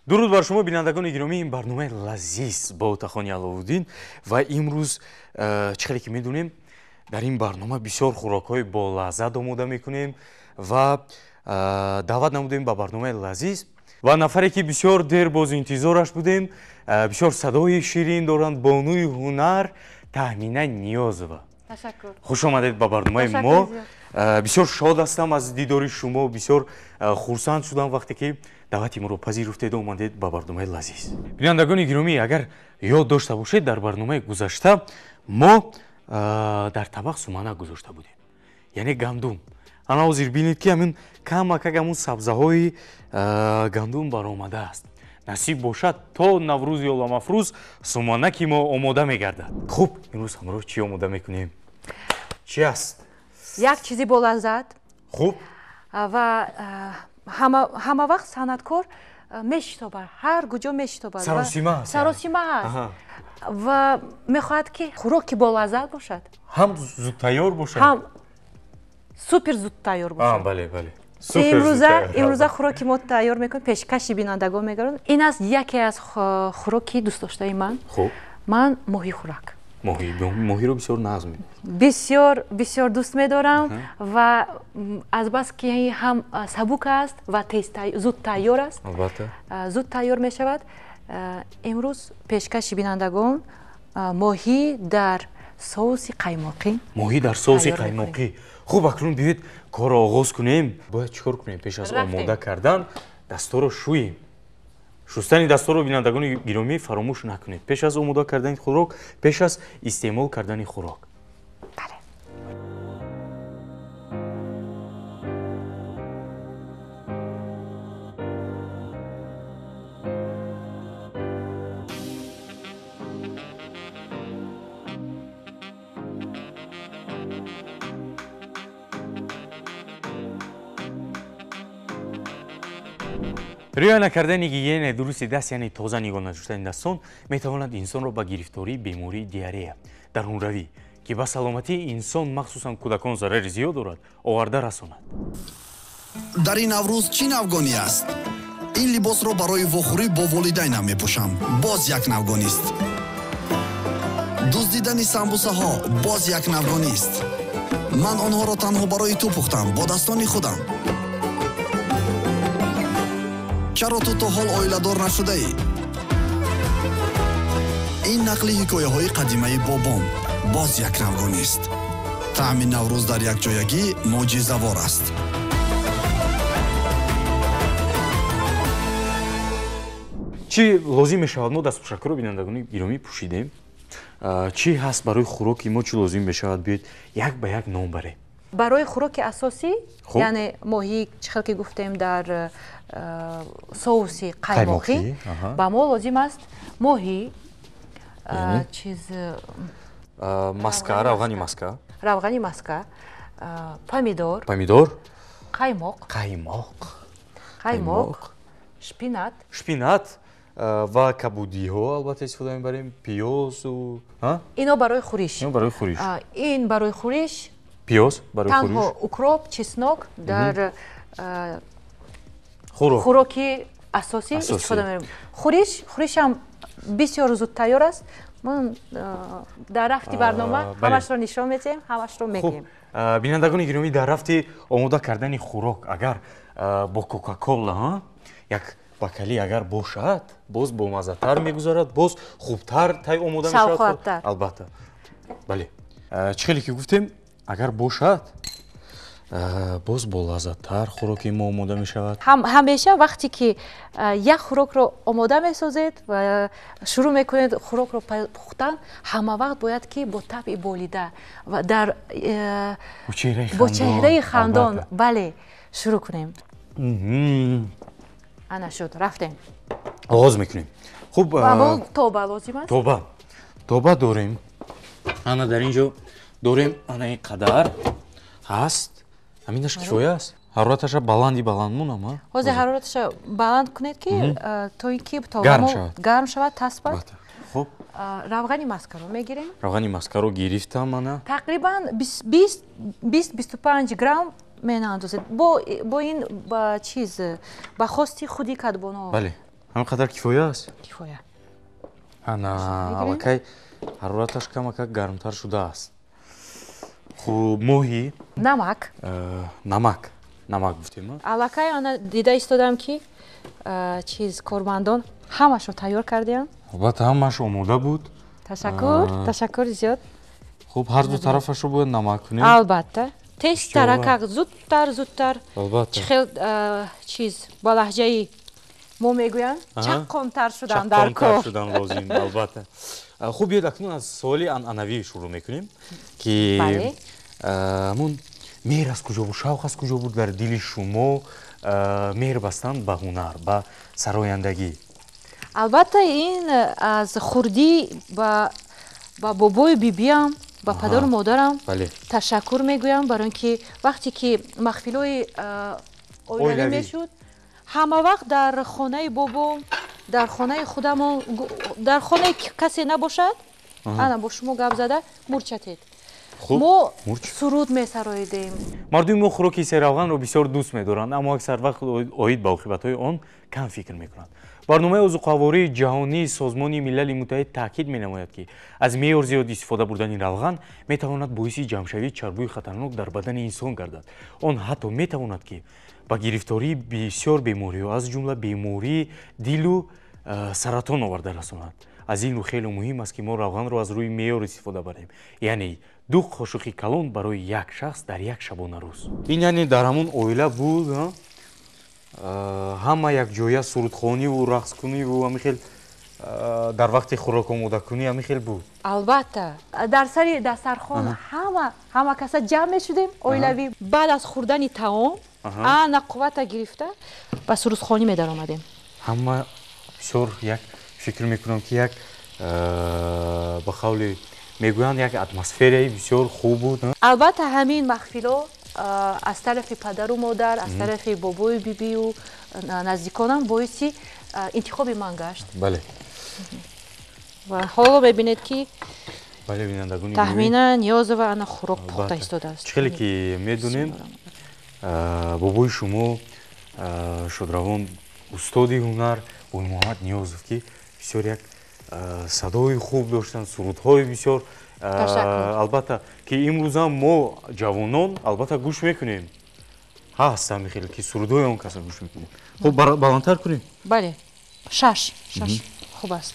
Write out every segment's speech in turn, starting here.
дуруд бар шумо бинандагони гиромӣ, ин барномаи лазиз ба Отахони Аловуддин ва имрӯз чӣ хеле ки медонем дар ин барнома бисёр хӯрокҳои болаззат омода мекунем ва даъват намудем ба барномаи лазиз ва нафаре ки бисёр дер боз интизораш будем, бисёр садои ширин доранд, бонуи ҳунар Таҳмина Ниёзова. Ташаккур. Хуш омадед ба барномаи мо. Бисёр шод ҳастам аз дидори шумо, бисёр хурсанд шудам вақте ки даъвати моро пазируфтед омадед ба барномаи лазиз. Бинандагони гиромӣ, агар ёд дошта бошед, дар барномаи гузашта мо дар табақ сумана гузошта будем, яъне гандум. Ана ҳозир бинед ки ҳамин камакак ҳамун сабзаҳои гандум баромадааст. Насиб бошад то Наврӯзи Оламафрӯз суманаки мо омода мегардад. Хуб, имрӯз ҳамроҳ чӣ омода мекунем? Чӣ аст? Як чизи болаззат. Хуб. Ва ҳама вақт санъаткор мешитобад, ҳар куҷо мешитобад. Саросима аст. Саросима аст. Ва мехоҳад ки хӯроки болаззат бошад. Ҳам зудтайёр бошад. Ҳам супер зудтайёр бошад. Бале, бале. имрӯза хӯроки мо тайёр мекунем, пешкаши бинандагон мегардем. Ин аст яке аз хӯроки дӯстдоштаи ман. Хуб. Ман моҳи хӯрак. Моҳиро бисёр нағз мекунем. бисёр дӯст медорам ва азбас ки ҳам сабук аст ва зуд тайёр аст. Албатта. Зуд тайёр мешавад. Имрӯз пешкаши бинандагон моҳӣ дар соуси қаймоқӣ. Моҳӣ дар соуси қаймоқӣ. Хуб, акнун биёед корро оғоз кунем. Бояд чӣ кор кунем? Пеш аз омода кардан дастҳоро шӯем. Шустани дастҳоро бинандагони гиромӣ фаромӯш накунед. Пеш аз омода кардани хӯрок, пеш аз истеъмол кардани хӯрок. Бале. риоя накардани гигиенаи дурусти даст, яъне тоза нигоҳ надоштани дастон метавонад инсонро ба гирифтории бемории диарея, дарунравӣ, ки ба саломатии инсон махсусан кӯдакон зарари зиёд дорад, оварда расонад. дар ин наврӯз чӣ навгонӣ аст? ин либосро барои вохӯрӣ бо волидайнам мепӯшам. Боз як навгонист. дуздидани самбусаҳо боз як навгонист. ман онҳоро танҳо барои ту пухтам, бо dastoни худам. чаро ту то ҳол оиладор нашудаӣ? ин нақли ҳикояҳои қадимаи бобом боз як навгонист. таъми наврӯз дар якҷоягӣ моъҷизавор аст. чӣ лозим мешавад? Мо дастпӯшакҳоро бинандагони гиромӣ пӯшидем. Чӣ ҳаст барои хӯроки мо? Чӣ лозим мешавад? Биёед як ба як ном барем. барои хӯроки асосӣ, яъне моҳӣ чӣ хел ки гуфтем дар соуси қаймоқӣ, ба мо лозим аст моҳӣ, маска, равғани маска, помидор, қаймоқ, шпинат ва кабудиҳо албатта истифода мебарем, пиёзу ино барои хӯриш. ин барои хӯриш. Пиёз барои хӯриш. Танҳо укроп, чеснок дар хӯроки асосӣ истифода мебарем. Хӯришам бисёр зуд тайёр аст. Ман дар рафти барнома ҳамашро нишон медиҳем, ҳамашро мегӯем. Бинандагони гиромӣ, дар рафти омода кардани хӯрок, агар бо кока-кола як бакали агар бошад, боз бомаззатар мегузарад, боз хубтар тай омода мешавад. Шавқоваттар. Албатта. Бале. Чӣ хеле ки гуфтем, агар бошад, боз болаззаттар хӯроки мо омода мешавад. ҳамеша вақте ки як хӯрокро омода месозед ва шурӯъ мекунед хӯрокро пухтан, ҳама вақт бояд ки бо табъи болида ва дар бо чеҳраи хандон, бале, шурӯъ кунем. ана шуд, рафтем. оғоз мекунем. Хуб, мо тоба лозим аст. Тоба дорем. Ана дар ин ҷо дорем, ана ин қадар ҳаст. Ҳаминаш кифоя аст. ҳарораташа баланд мунам. ҳозир ҳарораташа баланд кунед ки то ин ки гарм шавад таспад. Хуб. равғани маскаро мегирем. Равғани маскаро гирифтам ана. Тақрибан 20-25 грамм менандозед. Бо ин ба чиз ба хости худи кадбоно. Бале. ҳаминқадар кифоя аст? Кифоя. ана аллакай ҳарораташ камакак гармтар шудааст. хуб моҳӣ Намак. намак гуфтем. Аллакай ана дида истодам ки чиз кормандон ҳамашро тайёр кардиянд. албатта ҳамаш омода буд. Ташаккур зиёд. хуб ҳар ду тарафашро бояд намак кунем. Албатта. Тезтар, зудтар. албатта. Чӣ хел чиз ба лаҳҷаи мо мегӯянд чаққонтар шудан дар кор. чаққонтар шудан лозим, албатта. хуб биёед акнун аз суоли анъанавӣ шурӯъ мекунем ки Бале. мун меҳр аз куҷо буд, шавқ аз куҷо буд дар дили шумо меҳр бастан ба ҳунар, ба сарояндагӣ? Албатта ин аз хурдӣ ба бобои бибиам, ба падару модарам ташаккур мегӯям, барои ин ки вақте ки маҳфилҳои оилавӣ мешуд, ҳама вақт дар хонаи бобом, дар хонаи худамон, дар хонаи касе набошад, ана бо шумо гап зада мурчатед. мо суруд месароидем. мардуми мо хӯроки серавғанро бисёр дӯст медоранд, аммо аксар вақт оид ба оқибатҳои он кам фикр мекунанд. барномаи озуқавории ҷаҳонии созмони милали муттаҳид таъкид менамояд ки аз меъёр зиёд истифода бурдани равған метавонад боиси ҷамъшавии чарбӯи хатарнок дар бадани инсон гардад. он ҳатто метавонад ки ба гирифтории бисёр бемориҳо аз ҷумла бемории дилу саратон оварда расонад. аз ин рӯ хеле муҳим аст ки мо равғанро аз рӯи меъёр истифода барем, яъне 2 қошуқи калон барои як шахс дар як шабонарӯз. ин яъне дар ҳамон оила буд, ҳама якҷоя сурудхониву рақскуниву ҳамин хел дар вақти хӯрок омодакунӣ ҳамин хел буд. албатта дар сари дастархон ҳама каса ҷамъ мешудем оилавӣ. баъд аз хӯрдани таом ана қуввата гирифта ба сурудхонӣ медаромадем. ҳама бисёр як фикр мекунам ки як ба қавли мегӯянд як атмосфераи бисёр хуб буд. албатта ҳамин маҳфилҳо аз тарафи падару модар, аз тарафи бобои бибию наздиконам боиси интихоби ман гашт. бале. ва ҳоло мебинед ки бале бинандагони тахминан Ниёзова ана хӯрок пухта истодааст. чӣ хеле ки медонем бобои шумо шодравон устоди ҳунар бои Муҳаммад Ниёзов ки бисёр як садои хуб доштанд, сурудҳои бисёр. албатта ки имрӯзам мо ҷавонон албатта гӯш мекунем. ҳаст ҳамин хеле ки сурудҳои он каса гӯш мекунем. хуб баландтар кунем. бале 6 хуб аст.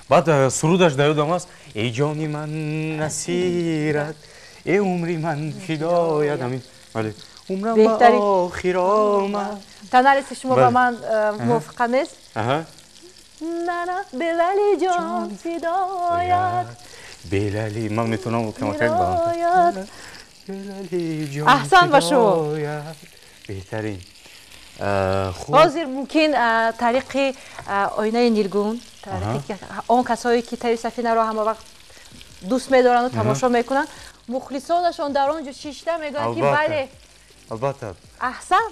баъд сурудаш дар ёдам аст. эй ҷони ман насират, эй умри ман фидоят. ҳамин бале. умрам ба охир омад. танариси шумо ба ман мувофиқа нест? нана белали ҷон фидоят. белали ман метавонам камакак баландтар. аҳсан ба шумо. беҳтарин. ҳозир мумкин тариқи оинаи нилгун, он касое ки тари сафинаро ҳама вақт дӯст медорану тамошо мекунанд, мухлисонашон дар он ҷо шишта мегӯянд ки бале. албатта. аҳсан.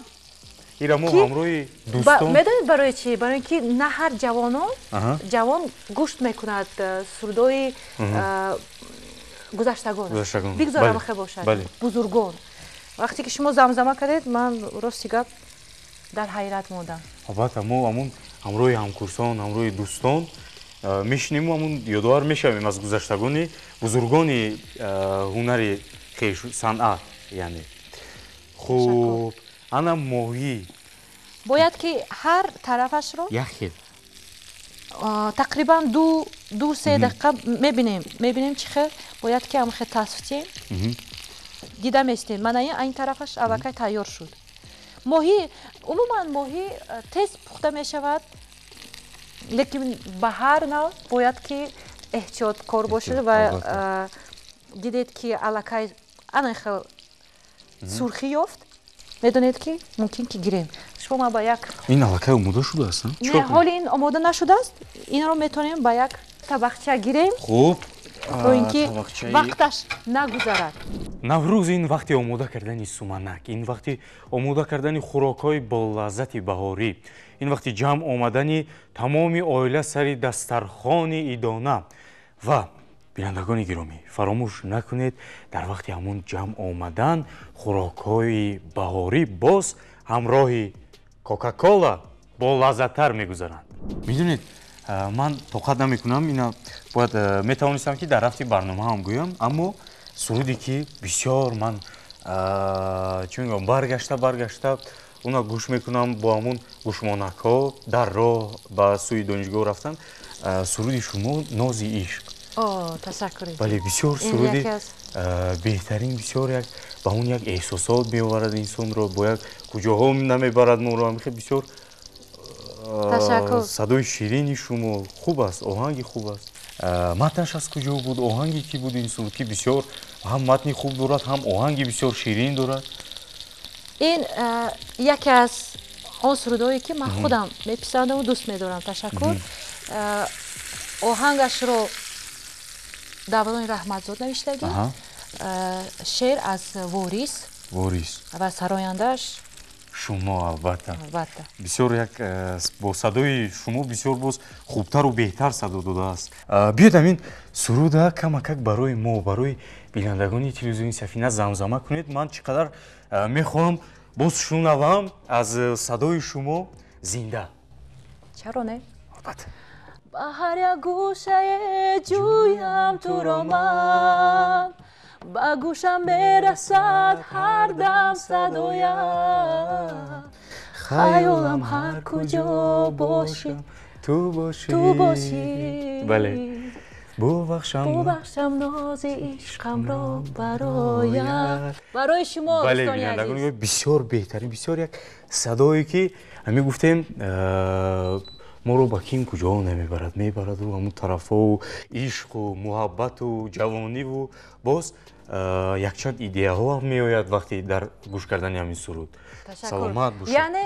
ира мо ҳамроҳи дӯстон. медонед барои чӣ? барои ин ки на ҳар ҷавон гӯшт мекунад сурудҳои гузаштагон. бигзорам хе бошад. бузургон. вақте ки шумо замзама кардед, ман рости гап дар ҳайрат мондам. албатта мо ҳамун ҳамроҳи ҳамкурсон, ҳамроҳи дӯстон мешинему ҳамун ёдовар мешавем аз гузаштагони бузургони ҳунари хеш, санъат яъне. хуб ана моҳӣ бояд ки ҳар тарафашро як хел тақрибан 2-3 дақиқа мебинем чӣ хел бояд ки ҳамон хел тасфитем дида местем. мана ин тарафаш аллакай тайёр шуд. моҳӣ умуман моҳӣ тез пухта мешавад, лекин ба ҳар нав бояд ки эҳтиёткор бошед ва дидед ки аллакай ана хел сурхӣ ёфт, медонед ки мумкин ки гирем. шумо ба як ин аллакай омода шудааст? не, ҳоли ин омода нашудааст. инро метавонем ба як табақча гирем. хуб то ин ки вақташ нагузарад. наврӯз ин вақти омода кардани суманак, ин вақти омода кардани хӯрокҳои болаззати баҳорӣ, ин вақти ҷамъ омадани тамоми оила сари дастархони идона. ва бинандагони гиромӣ, фаромӯш накунед дар вақти ҳамон ҷамъ омадан хӯрокҳои баҳорӣ боз ҳамроҳи кока-кола болаззаттар мегузаранд. میدونید من توقع نمیکنم اینا باید میتوانستم که در رفتی برنامه هم گویم اما سرودی که بسیار من چی میگم برگشته اونا گوش میکنم با همون گوشمانک ها در راه به سوی دانشگاه رفتن سرودی شما نازی عشق تشکر بله بسیار سرودی بهترین بسیار یک با اون یک احساسات میآورد انسان رو با یک کجاها نمیبرد ما رو خیلی بسیار صدای شیرینی شما خوب است آهنگی خوب است متنش از کجا بود آهنگی کی بود این سرود که بسیار هم متنی خوب دارد هم آهنگی بسیار شیرین دارد این یکی از آن سرودهایی که من خودم میپسندم و دوست میدارم تشکر آهنگش رو داوران رحمتزاد نوشتگی شعر از ووریس و سراینده‌اش شما البته بسیار یک با صدای شما بسیار باز خوبتر و بهتر صدا داده است بیاید همین سرود کمک برای ما برای بینندگان تلویزیون سفینه زمزمه کنید من چقدر میخوام باز شنوم از صدای شما زنده چرا نه؟ البته با هر یک گوشه جویم تو رو من با گوشم میرسد هر دم صدایم خیالم هر کجا باشم تو باشی بله ببخشم ناز عشقم را برای شما دوستان عزیز بسیار بهترین بسیار یک صدایی که همین گفتیم ما رو با کیم کجا نمیبرد میبرد و همون طرف و عشق و محبت و جوانی و باز یک چند ایده ها هم میآید وقتی در گوش کردن همین سرود سلامت باشید یعنی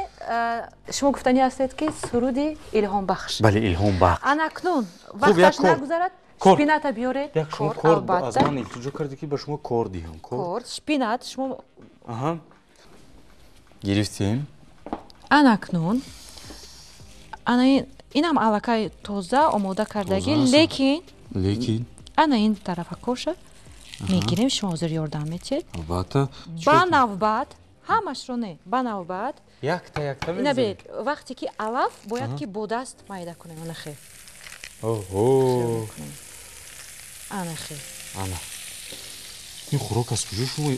شما گفتنی هستید که سرودی الهام بخش بله الهام بخش انکنون وقتش نگذرد شپینات بیارید یک شما کورد از من التجا کرده که به شما کورد دیم کورد شپینات شما گرفتیم انکنون اینم алакай тоза омода кардагӣ лекин ана ин тарафа коша мегирем шумо озир ёрдам метиҳед албатта ба навбат ҳамашро не ба навбат якта ина бед вақте ки алаф бояд ки бо даст майда кунем ана хе ана хе ана ин хӯрок аз куҷо шумо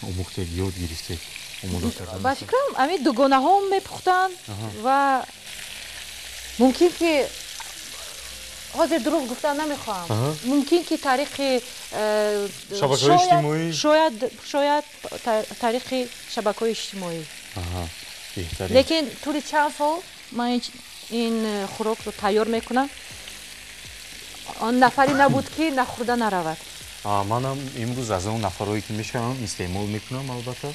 омӯхтед ёд гирифтед омода кардан ба фикрам ами дугонаҳо мепухтанд ва мумкин ки ҳозир дурӯғ гуфтан намехоҳам мумкин ки тариқи шабакаҳои иҷтимоӣ шояд тариқи шабакаҳои иҷтимоӣ беҳтарин лекин тӯли чанд сол ман ин хӯрокро тайёр мекунам он нафаре набуд ки нахӯрда наравад манам имрӯз аз он нафарҳое ки мешавам истеъмол мекунам албатта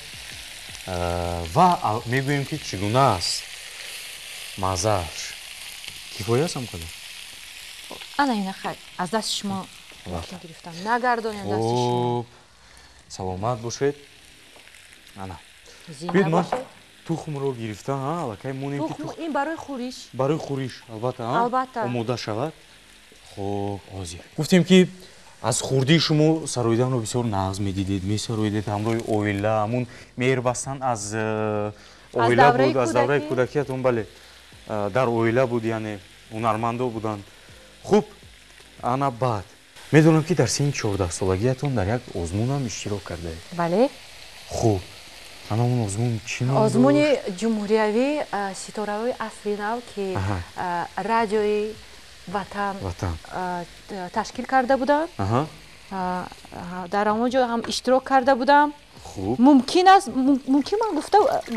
ва мегӯем ки чӣ гуна аст маззааш кифоя аст ҳамкадом ана ина хай аз дасти шумо гирифтам нагардонед дасти шумо саломат бошед ана биёд ман тухмро гирифтам аллакай монем ки ин барои хӯриш албатта омода шавад хуб ҳозир гуфтем ки аз хурдии шумо сароиданро бисёр нағз медидед месароидед ҳамроҳи оила ҳамун меҳрбастан аз оила буд аз давраи кӯдакиятон бале дар оила буд яъне ҳунармандо буданд хуб ана баъд медонам ки дар синни 14-солагиятон дар як озмунам иштирок кардаед бале хуб ана он озмун чӣ ном озмуни ҷумҳуриявӣ ситораҳои асри нав ки радиои ватан ташкил карда буданд дар ҳамон ҷо ҳам иштирок карда будам мумкин ман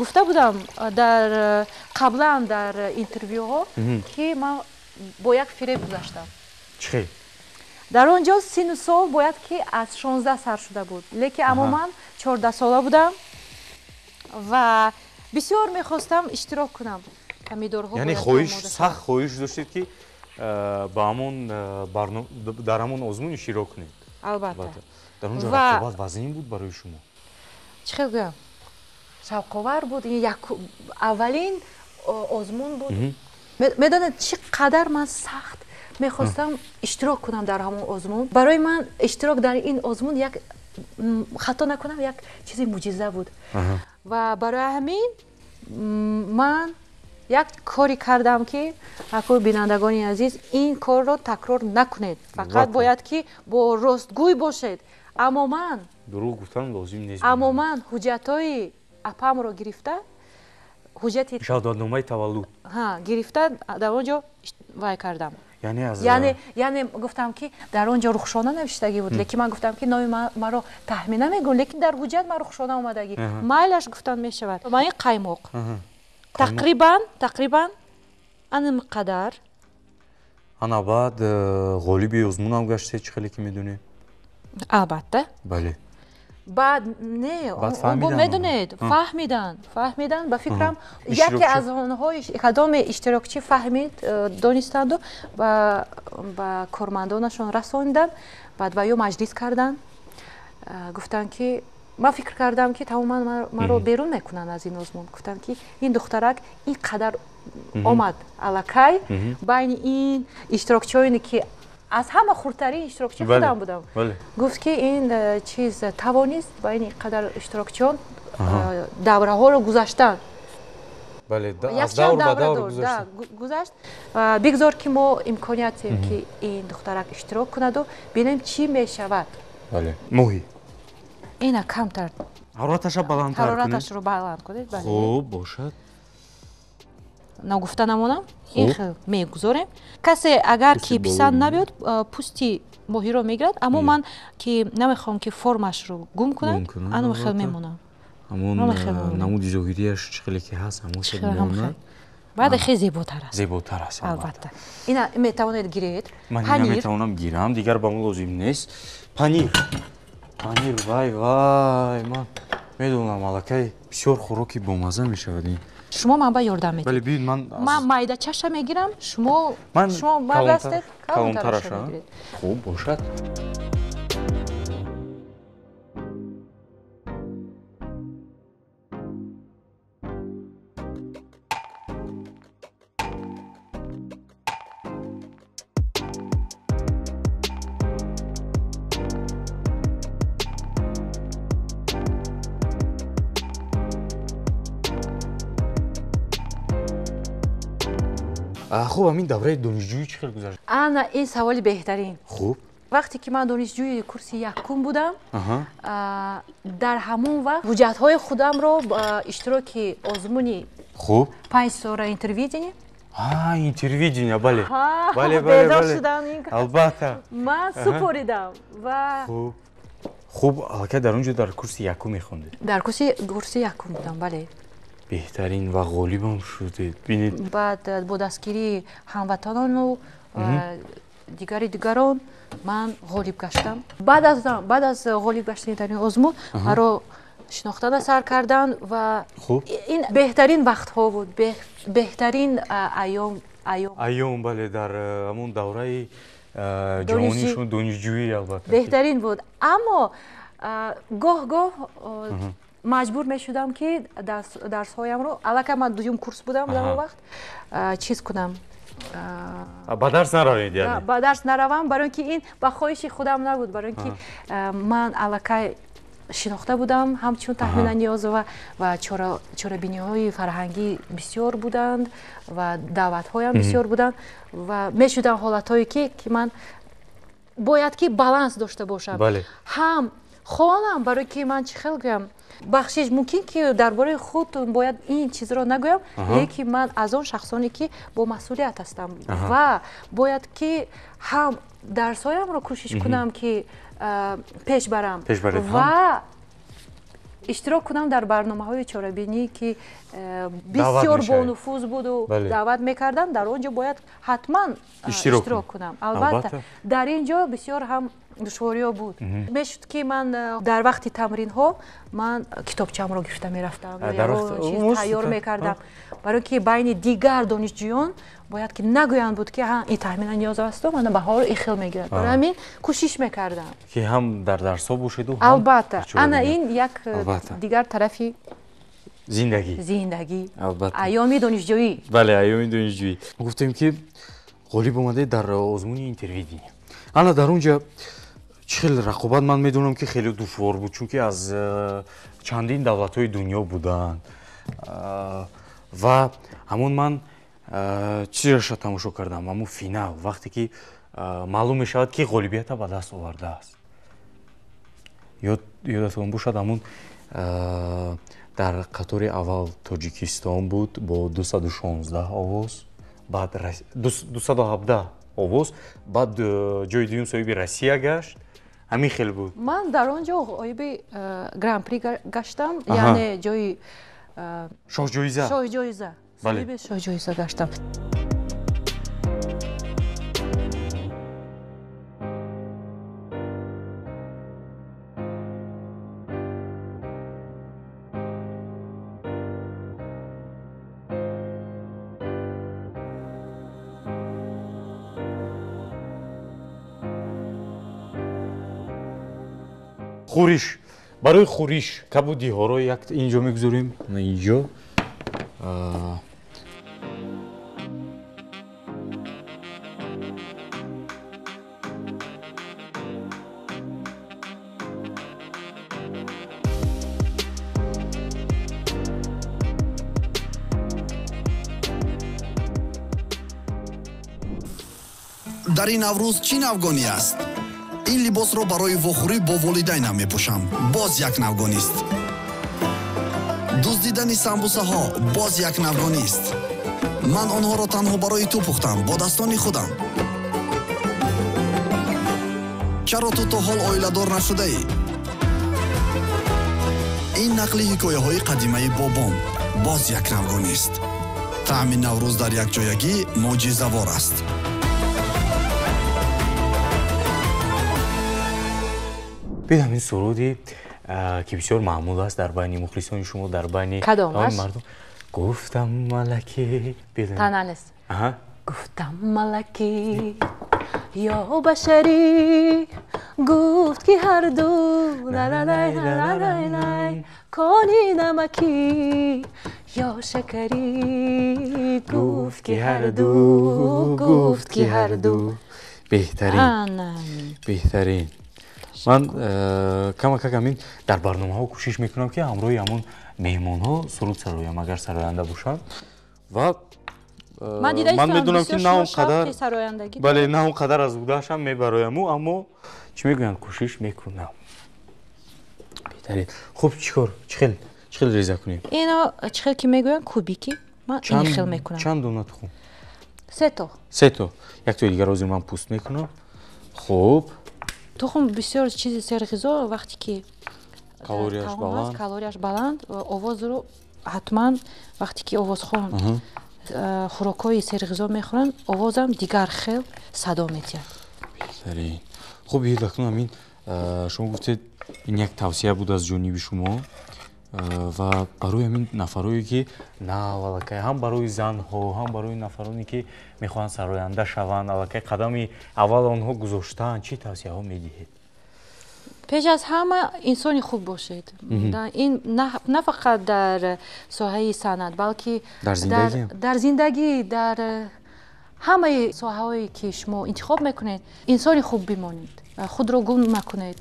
гуфта будам дар қаблан дар интервюҳо ки ман бо як фиреб гузаштам чӣ дар он ҷо сину сол бояд ки аз 16 сар шуда буд лекин аммо ман 14 сола будам ва бисёр мехостам иштирок кунам помидорҳо яъне хоҳиш сахт хоҳиш доштед ки дар ҳамон озмун иштирок кунед албатта дар он ҷо рақобат вазнин буд барои шумо чӣ хел гӯям шавқовар буд аввалин озмун буд медонед чӣ қадар ман сахт мехостам иштирок кунам дар ҳамон озмун барои ман иштирок дар ин озмун як хато накунам як чизи мӯъҷиза буд ва барои ҳамин ман як кори кардам ки акӯ бинандагони азиз ин корро такрор накунед фақат бояд ки бо ростгӯй бошед аммо ман дурӯғ гуфтан лозим нест аммо ман ҳуҷҷатҳои апамро гирифта ҳуҷҷати шаҳдодномаи таваллуд гирифта дар он ҷо вай кардам яъне гуфтам ки дар он ҷо рухшона навиштагӣ буд лекин ман гуфтам ки номи маро таҳмин намегӯ лекин дар ҳуҷҷат ман рухшона омадагӣ майлаш гуфтан мешавад ман ин қаймоқ тақрибан аним қадар ана баъд ғолиби озмунам гаштед чӣ хеле ки медонед албатта бале баъд не медонед фаҳмидан ба фикрам яке аз онҳои кадоме иштирокчӣ фаҳмид донистанду ба кормандонашон расонидан баъд ва ё маҷлис кардан гуфтанд ки ман фикр кардам ки тамоман маро берун мекунанд аз ин озмун гуфтанд ки ин духтарак ин қадар омад аллакай байни ин иштирокчиёне ки аз ҳама хурдтарин иштирокчи худам будам гуфт ки ин чиз тавонист ба ин қадар иштирокчиён давраҳоро гузаштан аз давр ба давр гузашт бигзор ки мо имкониятем ки ин духтарак иштирок кунаду бинем чӣ мешавад моҳӣ ина камтар ҳарораташро баланд кунед хуб бошад нагуфта намонам ин хел мегузорем касе агар ки писанд набиёд пӯсти моҳиро мегирад аммо ман ки намехоҳам ки формашро гум кунад ано хел мемонам ҳамон намуди зоҳирияш чӣ хеле ки ҳаст ҳамоша бимонад баъд хеле зеботар аст албатта ина метавонед гиред ман ина метавонам гирам дигар ба мо лозим нест панир вай ман медонам аллакай бисёр хӯроки бомаза мешавад ин шумо ман ба ёрдам медиҳед ман майдачаша мегирам шумо мардастед калонтараша мегиред хуб бошад хуб ҳамин давраи донишҷӯӣ чӣ хел гузашт ана ин саволи беҳтарин хуб вақте ки ман донишҷӯи курси якум будам дар ҳамон вақт ҳуҷҷатҳои худамро ба иштироки озмуни хуб 5 сора интервидение интервидение бале албатта ман супоридам ва хуб аллакай дар он ҷо дар курси якум мехондед дар курси якум будам бале беҳтарин ва ғолибам шудед бинед баъд бо дастгирии ҳамватанону дигарон ман ғолиб гаштам баъд аз ғолиб гаштани дар ин озмун маро шинохтана сар кардан ва ин беҳтарин вақтҳо буд беҳтарин айём бале дар ҳамон давраи ҷавонишон донишҷӯӣ албатта беҳтарин буд аммо гоҳ-гоҳ маҷбур мешудам ки дарсҳоямро аллакай ман дуюм курс будам дар он вақт чиз кунам ба дарс наравед яъне ба дарс наравам барои ин ки ин ба хоҳиши худам набуд барои ин ки ман аллакай шинохта будам ҳамчун таҳмина ниёзова ва чорабиниҳои фарҳангӣ бисёр буданд ва даъватҳоям бисёр буданд ва мешуданд ҳолатҳое ки ман бояд ки баланс дошта бошам ҳам холам барои ки ман чӣ хел гӯям бахшиш мумкин ки дар бораи худ бояд ин чизро нагӯям лекин ман аз он шахсоне ки бо масъулият ҳастам ва бояд ки ҳам дарсҳоямро кӯшиш кунам ки пеш барам ва иштирок кунам дар барномаҳои чорабинӣ ки бисёр бонуфуз буду даъват мекарданд дар он ҷо бояд ҳатман иштирок кунам албатта дар ин ҷо бисёр ҳам душвориҳо буд мешуд ки ман дар вақти тамринҳо ман китобчамро гирифта мерафтам чиз тайёр мекардам барои ки байни дигар донишҷӯён бояд ки нагӯянд буд ки ин таҳмина ниёз асту мана баҳоро ин хел мегирад барои ҳамин кӯшиш мекардам ки ҳам дар дарсҳо бошеду албатта ана ин як дигар тарафи зиндагӣ айёми донишҷӯӣ бале айёми донишҷӯӣ гуфтем ки ғолиб омадед дар озмуни интервидение ана дар он ҷо чӣ хел рақобат ман медонам ки хеле душвор буд чунки аз чандин давлатҳои дунё буданд ва ҳамон ман чизраша тамошо кардам, ҳамон финал, вақте ки маълум мешавад ки ғолибиятро ба даст овардааст. ёдатон бошад ҳамон дар қатори аввал Тоҷикистон буд бо 216 овоз, баъд 217 овоз, баъд ҷои дуюм соҳиби Россия гашт. ҳамин хел буд. ман дар он ҷо ғоиби гран-при гаштам, яъне ҷои шоҳҷоиза. шоҳҷоиза. соҳиби шоҳҷоиза гаштам. хуриш, барои хуриш кабудиҳоро як инҷо мегузорем, инҷо дар ин наврӯз чӣ навгонӣ аст? ин либосро барои вохӯрӣ бо волидайнам мепӯшам. Боз як навгонист. дуздидани самбусаҳо боз як навгонист. ман онҳоро танҳо барои ту пухтам бо дастони худам. чаро ту то ҳол оиладор нашудаӣ? ин нақли ҳикояҳои қадимаи бобом боз як навгонист. таъми наврӯз дар якҷоягӣ моъҷизавор аст. бидам ин суруди ки бисёр маъмул аст дар байни мухлисони шумо, дар байни мардум. гуфтам малаки тананес. гуфтам малаки ё башарӣ, гуфт ки ҳарду лалалай кони намакӣ ё шакарӣ, гуфт ки ҳарду, гуфт ки ҳарду. беҳтарин. ман камакак ҳамин дар барномаҳо кӯшиш мекунам ки ҳамроҳи ҳамон меҳмонҳо суруд сароям, агар сароянда бошанд. ва ман медонам ки на он қадар аз будаашам мебарояму, аммо чӣ мегӯянд, кӯшиш мекунам. беҳтарин. хуб, чӣ хел реза кунем? ино чӣ хел ки мегӯянд кубики, ман ин хел мекунам. чанд дона тухм? се то. Яктои дигар ҳозир ман пӯст мекунам. хуб, тухм бисёр чизи серғизо, вақте ки калорияш баланд, овозро ҳатман вақте ки овозхон хӯрокҳои серғизо мехӯранд, овозам дигар хел садо медиҳад. беҳтарин. хуб, юлакун ҳамин шумо гуфтед ин як тавсия буд аз ҷониби шумо ва барои ҳамин нафарое ки аллакай ҳам барои занҳо, ҳам барои нафароне ки мехоҳанд сароянда шаванд, аллакай қадами аввал онҳо гузоштаанд, чӣ тавсияҳо медиҳед? пеш аз ҳама инсони хуб бошед. ин на фақат дар соҳаи санъат, балки дар зиндагӣ, дар ҳамаи соҳаҳое ки шумо интихоб мекунед, инсони хуб бимонед, худро гум накунед.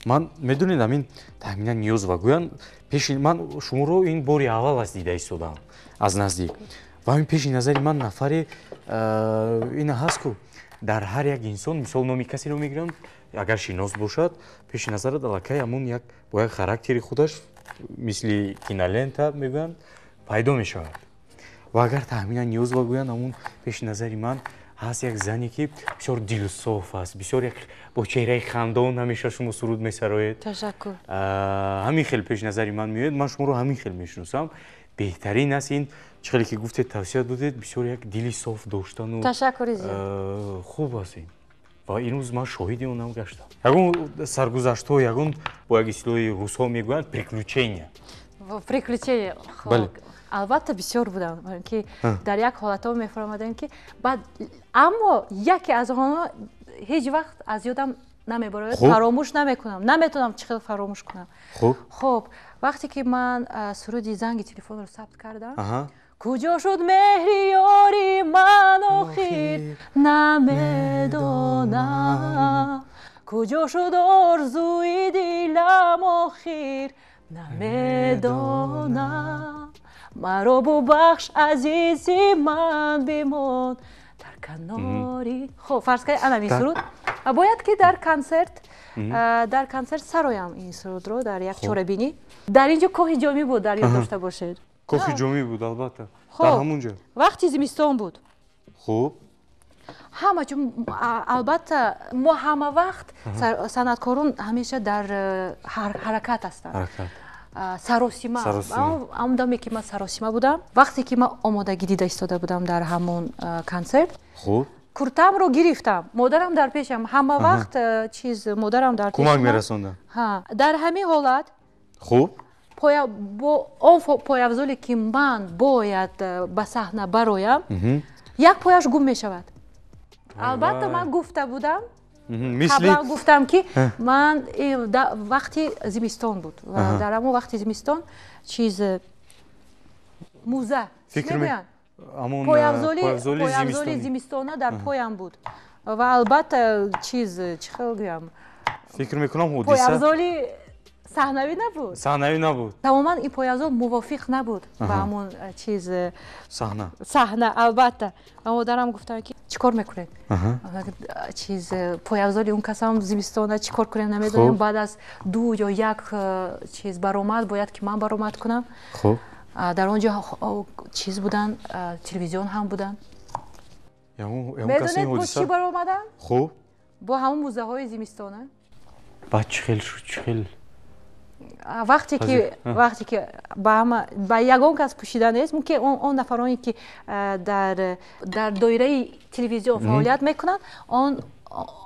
ман медонед ҳамин таъминан ниёз ва гӯян пеши ман шуморо ин бори аввал аст дида истодам аз наздик. ва ҳамин пеши назари ман нафаре ина ҳаст ку дар ҳар як инсон, мисол номи касеро мегирам, агар шинос бошад, пеши назарат аллакай ҳамон як бо як характери худаш мисли кинолента мегӯянд пайдо мешавад. ва агар таъминан ниёз ва гӯянд ҳамон пеши назари ман ҳаст як зане ки бисёр дилусоф аст, бисёр як бо чеҳраи хандон ҳамеша шумо суруд месароед. ташаккур. ҳамин хел пеши назари ман меояд, ман шуморо ҳамин хел мешиносам. беҳтарин аст ин чӣ хеле ки гуфтед тавсия додед, бисёр як дили соф доштану ташаккури зиёд. хуб аст ин. ва инрӯз ман шоҳиди онам гаштам. ягон саргузаштҳо, ягон бо як ислоҳи русҳо мегӯянд приключения. Приключения. албатта бисёр будам ки дар як ҳолатҳо мефаҳмадем ки баъд, аммо яке аз онҳо ҳеҷ вақт аз ёдам намебарояд, фаромӯш намекунам, наметавонам чӣ хел фаромӯш кунам. хуб, вақте ки ман суруди занги телефонро сабт кардам, куҷо шуд меҳри ёри ман охир, намедонам, куҷо шуд орзуи дилам охир, намедонам. маро бубахш азизи ман бимон дар канори хоб фарз кардед ана ин суруд бояд ки дар концерт сароям ин сурудро дар як чорабинӣ дар инҷо коҳи ҷомӣ буд дар ёд дошта бошед коҳи ҷомӣ буд албатта дар ҳамун ҷо вақти зимистон буд хуб ҳама чун албатта мо ҳама вақт санъаткорон ҳамеша дар ҳаракат ҳастанд саросима ҳамон доме ки ман саросима будам вақте ки ман омодагӣ дида истода будам дар ҳамон консерт хуб куртамро гирифтам модарам дар пешам ҳама вақт чиз модарам дар кӯмак мерасондам дар ҳамин ҳолат хуб бо он появзоле ки ман бояд ба саҳна бароям як пояш гум мешавад албатта ман гуфта будам қаблан гуфтам ки ман вақти зимистон буд ва дар ҳамон вақти зимистон чиз муза мегӯянд появзоли зимистона дар поям буд ва албатта чиз чӣ хел гӯям фикр мекунам появзоли саҳнавӣ набуд тамоман ин появзол мувофиқ набуд ба ҳамон чиз саҳна албатта ва модарам гуфтам ки чӣ кор мекунед чиз появзоли он касам зимистона чӣ кор кунем намедонем баъд аз 2 ё 1 чиз баромад бояд ки ман баромад кунам дар он ҷо чиз будан телевизион ҳам будан медонед бо чӣ баромадам бо ҳамон музаҳои зимистона баъд чӣ хел шуд чӣ хел вақте ки ба ягон кас пӯшида нест мумкин он нафароне ки дар доираи телевизион фаъолият мекунанд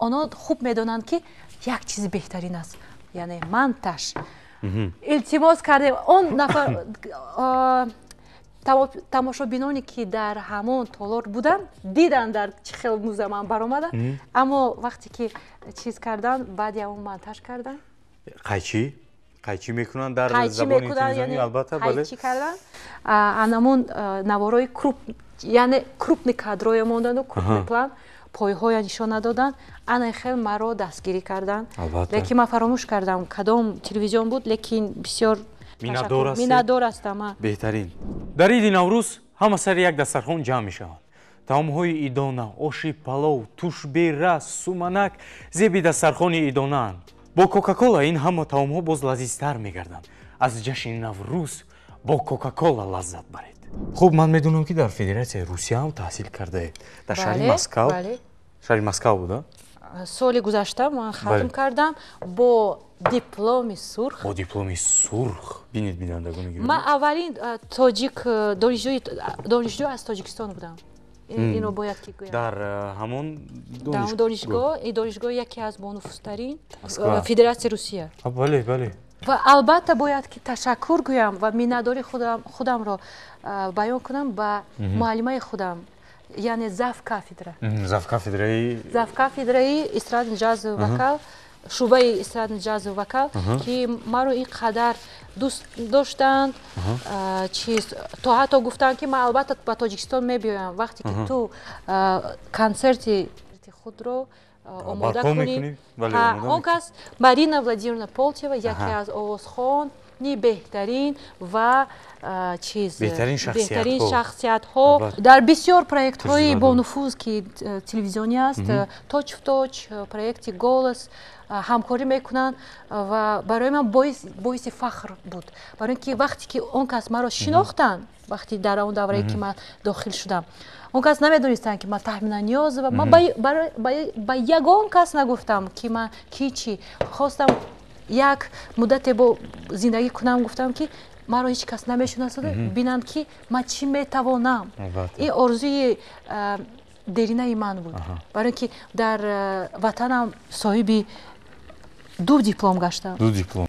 онҳо хуб медонанд ки як чизи беҳтарин аст яъне монтаж илтимос кардем он нафар тамошобиноне ки дар ҳамон толор буданд диданд дар чӣ хел муза ман баромадам аммо вақте ки чиз карданд баъди ҳамон монтаж карданд қайчӣ мекунанд дар забони телевизионӣ албатта қайчӣ кардан анамон наворои яъне крупни кадрое мондану крупни план пойҳоя нишон надоданд ана хел маро дастгирӣ карданд лекин ман фаромӯш кардам кадом телевизион буд лекин бисёр миннатдор ҳастам беҳтарин дар иди наврӯз ҳама сари як дастархон ҷамъ мешаванд таомҳои идона оши палов тушбера суманак зеби дастархони иdonaанд бо кока-кола ин ҳама таомҳо боз лазизтар мегарданд аз ҷашни наврӯз бо кока-кола лаззат баред хуб ман медонам ки дар федератсияи русия ҳам таҳсил кардаед дар шаҳри Москав шаҳри Москав буда соли гузашта ман хатм кардам бо дипломи сурх бинед бинандагони гиромӣ ман аввалин тоҷик донишҷӯ аз тоҷикистон будам инро бояд ки гӯям дар ҳамон донишгоҳ яке аз бонуфузтарин федератсияи русия бале ва албатта бояд ки ташаккур гӯям ва миннатдори худамро баён кунам ба муаллимаи худам яъне заф кафедраи эстрадный ҷазу вокал шӯъбаи эстрадный ҷазу вокал ки маро ин қадар дӯст доштанд чиз то ҳатто гуфтанд ки ман албатта ба тоҷикистон мебиёям вақте ки ту консерти худро омода кунӣ он кас Марина Владимировна Полтева яке аз овозхони беҳтарин ва чиз беҳтарин шахсиятҳо дар бисёр проектҳои бонуфуз ки телевизионӣ аст точ в точ проекти голос ҳамкорӣ мекунанд ва барои ман боиси фахр буд барои ки вақте ки он кас маро шинохтанд вақти дар он даврае ки ман дохил шудам он кас намедонистанд ки ман таҳминаниёзова ман ба ягон кас нагуфтам ки ман ки чӣ хостам як муддате бо зиндагӣ кунам гуфтам ки маро ҳеҷ кас намешиносад бинанд ки ман чӣ метавонам ин орзуи деринаи ман буд барои ки дар ватанам соҳиби 2 диплом гаштам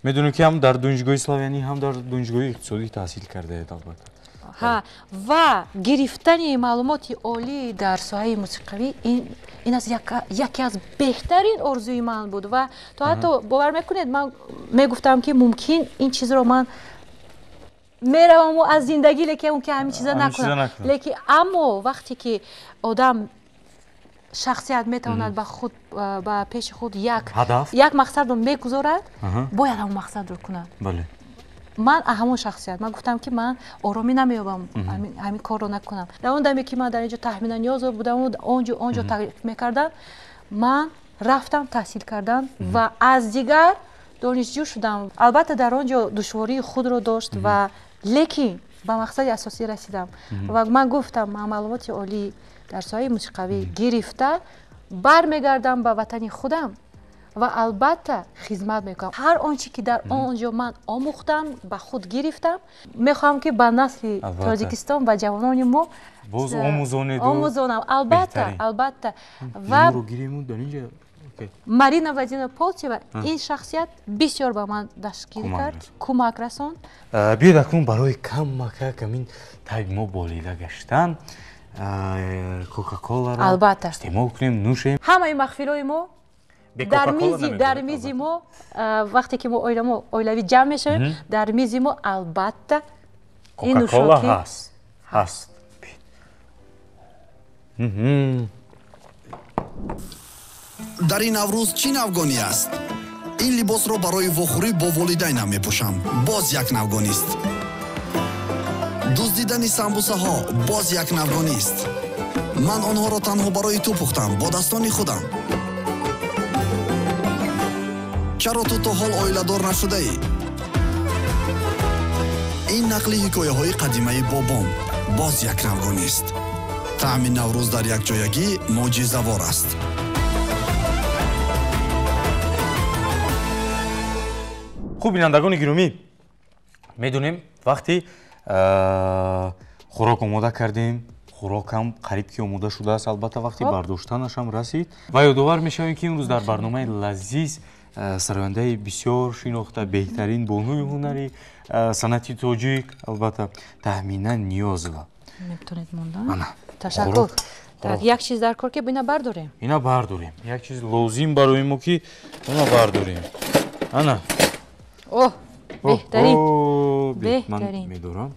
медонем ки ҳам дар донишгоҳи славянӣ ҳам дар донишгоҳи иқтисодӣ таҳсил кардаед албатта ва гирифтани маълумоти олӣ дар соҳаи мусиқавӣ ин аз яке аз беҳтарин орзуи ман буд ва то ҳатто бовар мекунед ман мегуфтам ки мумкин ин чизро ман меравам аз зиндагӣ лекин он ки ҳамин чиза накунам лекин аммо вақте ки одам шахсият метавонад ба пеши худ як мақсадро мегузорад бояд ҳамон мақсадро кунад ман ҳамон шахсият ман гуфтам ки ман оромӣ намеёбам ҳамин корро накунам. Дар он даме ки ман дар инҷо тахминан 11 будам онҷо таъриф мекардам, ман рафтам таҳсил кардан ва аз дигар донишҷӯ шудам. Албатта дар он ҷо душвории худро дошт ва лекин ба мақсади асосӣ расидам ва ман гуфтам ман маълумоти олӣ дар соҳаи мусиқавӣ гирифта бармегардам ба ватани худам ва албатта хизмат мекунам. Ҳар он чӣ ки дар он ҷо ман омӯхтам ба худ гирифтам. Мехоҳам ки ба насли Тоҷикистон ба ҷавонони мо боз омӯзонам. Албатта ва Марина Владимировна Полтева ин шахсият бисёр ба ман дастгирӣ кард, кӯмак расонд. Биёед акнун барои камакак ҳамин таби мо болида гаштан кока-коларо истеъмол кунем, нӯшем. Ҳамаи махфилои мо дар мизи мо вақте ки мо оилавӣ ҷамъ мешавем, дар мизи мо албатта ин нӯшокӣ ҳаст. дар ин наврӯз чӣ навгонӣ аст? ин либосро барои вохӯрӣ бо волидайнам мепӯшам. Боз як навгонист. дуздидани самбусаҳо боз як навгонист. ман онҳоро танҳо барои ту пухтам бо дастони худам. чаро ту то ҳол оиладор нашудаӣ? ин нақли ҳикояҳои қадимаи бобом боз як навгонист. таъми наврӯз дар якҷоягӣ моъҷизавор аст. хуб бинандагони гиромӣ, медонем вақти хӯрок омода кардем, хӯрокам қариб ки омода шудааст, албатта вақти бардоштанашам расид ва ёдовар мешавем ки имрӯз дар барномаи лазиз сарояндаи бисёр шинохта беҳтарин бонуи ҳунари санъати тоҷик, албатта Таҳмина Ниёзова. Метавонед мондан? Ташаккур. Як чиз дар кор ки ина бардорем. Ина бардорем. Як чиз лозим барои мо ки ина бардорем. Ана. Оҳ, беҳтарин. Ман медорам.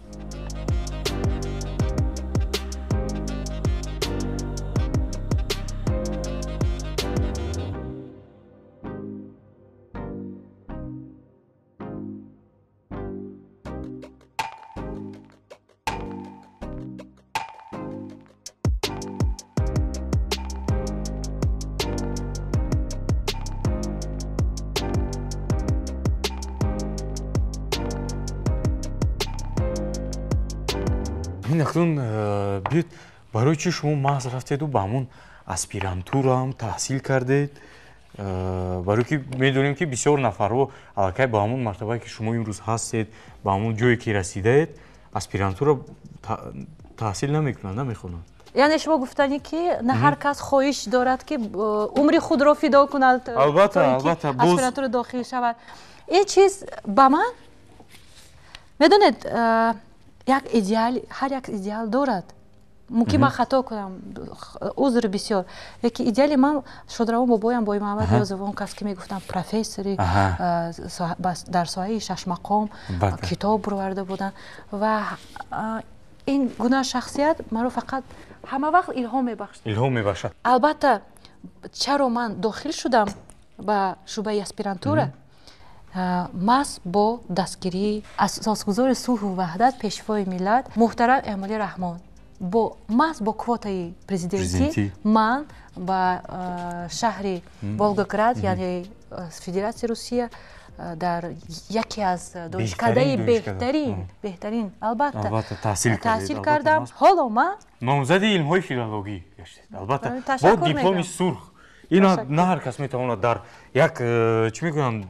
ин акнун биёед барои чӣ шумо маҳз рафтеду ба ҳамон аспирантураам таҳсил кардед? Барои ки медонем ки бисёр нафарҳо аллакай ба ҳамон мартабае ки шумо имрӯз ҳастед, ба ҳамон ҷое ки расидаед, аспирантура таҳсил намекунанд, намехонанд. яъне шумо гуфтанӣ ки на ҳар кас хоҳиш дорад ки умри худро фидо кунад, албатта аспирантура дохил шавад. ин чиз ба ман медонед ҳар як идеал дорад. мумкин ман хато кунам, узр бисёр, лекин идеали ман шодравон бобоям бои Муҳаммад Ниёзов, он кас ки мегуфтам профессори дар соҳаи шашмақом китоб бурварда буданд ва ин гуна шахсият маро фақат ҳама вақт илҳом мебахшад. Албатта чаро ман дохил шудам ба шӯъбаи аспирантура, маҳз бо дастгирии асосгузори сулҳу ваҳдат, пешвои миллат муҳтарам Эмомалӣ Раҳмон, маҳз бо квотаи президентӣ ман ба шаҳри Волгоград, яъне Федератсияи Русия, дар яке аз донишкадаи беҳтарин албатта таҳсил кардам. ҳоло ман номзади илмҳои филологӣ гаштед, албатта бо дипломи сурх. Ина на ҳар кас метавонад дар як чӣ мегӯянд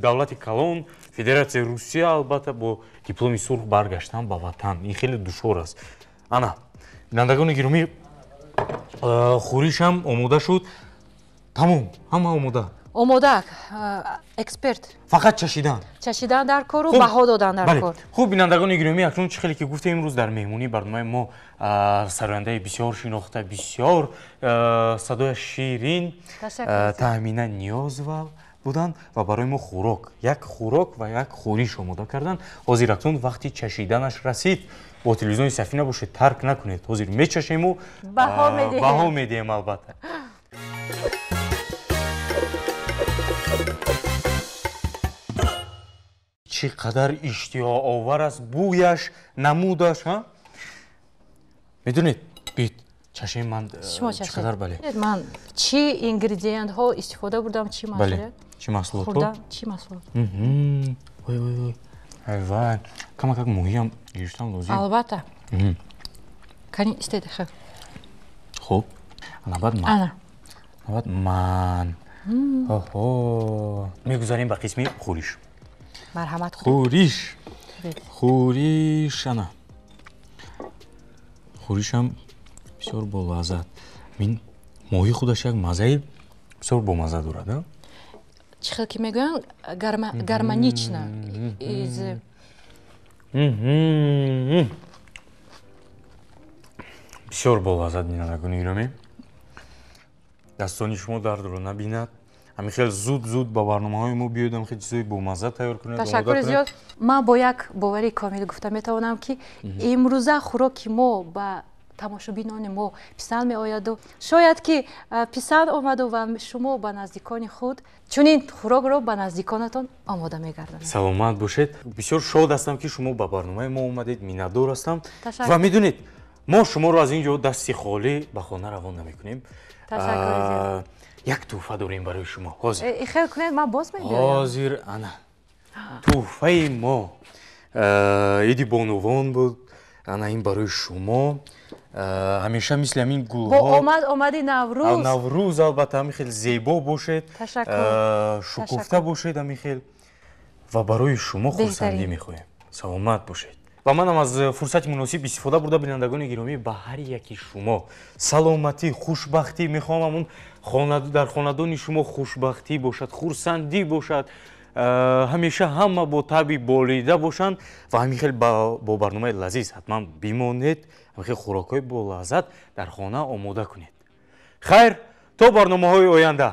давлати калон, Федератсияи Русия, албатта бо дипломи сурх баргаштан ба ватан. Ин хеле душвор аст. Ана бинандагони гиромӣ, хӯришам омода шуд. Тамом, ҳама омода. Эксперт. Фақат чашидан дар кору баҳо додан дар кор. Хуб бинандагони гиромӣ, акнун чӣ хеле ки гуфтем, имрӯз дар меҳмонии барномаи мо сарояндаи бисёр шинохта, бисёр садояш ширин Таҳмина Ниёзова буданд ва барои мо як хӯрок ва як хӯриш омода карданд. ҳозир акнун вақти чашиданаш расид. бо телевизиони Сафина бошед, тарк накунед. ҳозир мечашему, баҳо медиҳем албатта. چی قدر اشتیاق آور است بویش نمودش ها میدونید بید چشم من چقدر بله من چی اینگریدینت ها استفاده بردم چی محصولات چی محصولات خوردم چی محصولات وای وای وای حیوان کمک موهیم گرفتم لازم البته کانی استید خب خوب نباید من میگذاریم به قسم خوریش مرحمت خوریش انا خوریش هم بسیار با لذت من موهی خودش یک مزه بسیار با مزه دارد چی خیلی که میگوین گرمانیچنا بسیار با لذت بینندگان گرامی دستانی شما درد رو نبیند همین خیلی زود با برنامه‌های ما بیاید خیلی چیزای با مزه تیار کنید تشکر زیاد من با یک باوری کامل گفتم میتوانم که امروزه خوراک ما با тамошобинони мо писанд меояду шояд ки писанд омаду ва шумо ба наздикони худ чунин хӯрокро ба наздиконатон омода мегардонед. саломат бошед. бисёр шод ҳастам ки шумо ба барномаи мо омадед. миннатдор ҳастам ва медонед мо шуморо аз ин ҷо дасти холӣ ба хона равон намекунем. як тӯҳфа дорем барои шумо. ҳозир хел кунед ман боз мебиёям. ҳозир ана тӯҳфаи мо иди бонувон буд. ана ин барои шумо ҳамеша мисли ҳамин гулҳо омади наврӯз албатта ҳамин хел зебо бошед шукуфта бошед ҳамин хел ва барои шумо хурсандӣ мехоҳем. саломат бошед. ва манам аз фурсати муносиб истифода бурда бинандагони гиромӣ ба ҳар яки шумо саломатӣ хушбахтӣ мехоҳам. ҳамон дар хонадони шумо хушбахтӣ бошад, хурсандӣ бошад, ҳамеша ҳама бо таби болида бошанд ва ҳамин хел бо барномаи лазиз ҳатман бимонед. ҳамин хел хӯрокҳои болаззат дар хона омода кунед. хайр то барномаҳои оянда.